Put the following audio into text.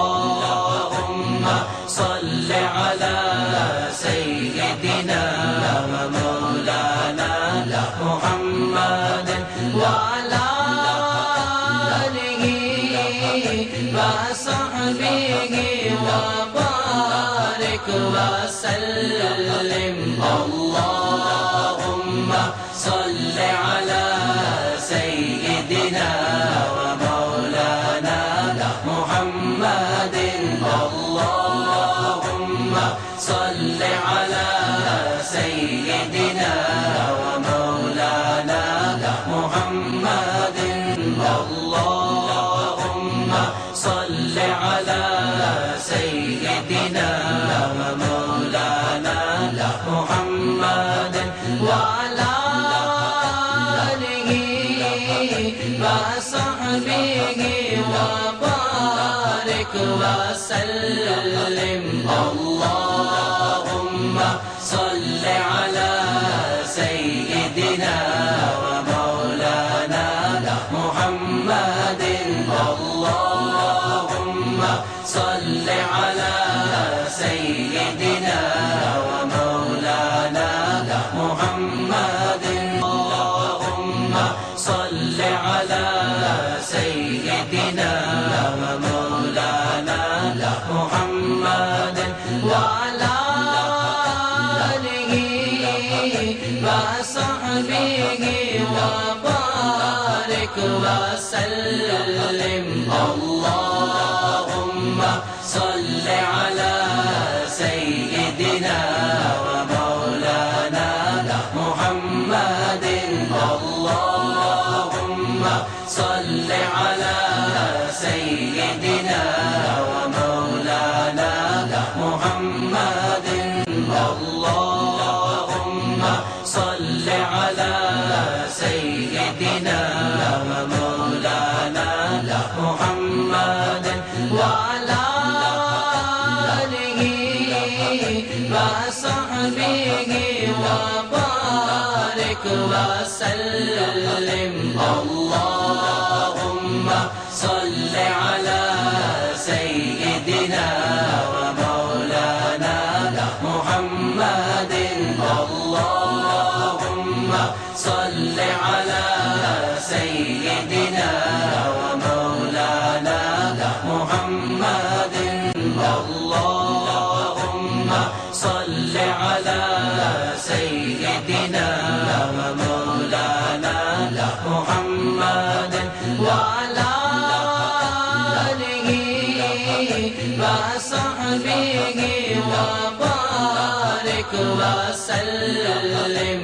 اللهم صل على سيدنا ومولانا محمد وعلى آله وصحبه وبارك وسلم اللهم صل على سيدنا ومولانا محمد اللهم صل على سيدنا ومولانا محمد اللهم صل على سيدنا ومولانا محمد وعلى آله وصحبه وبارك وسلم اللهم صل على سيدنا ومولانا محمد اللهم صل على سيدنا ومولانا محمد اللهم صل على سيدنا ومولانا محمد وعلى آله وصحبه وبارك وسلم اللهم صل على سيدنا ومولانا محمد اللهم صل على سيدنا ومولانا محمد اللهم صل على سيدنا ومولانا محمد وعلى آله وصحبه وبارك وسلم اللهم صل على سيدنا ومولانا محمد اللهم صل على سيدنا ومولانا محمد اللهم صل على سيدنا ومولانا محمد وعلى آله وصحبه وبارك وسلم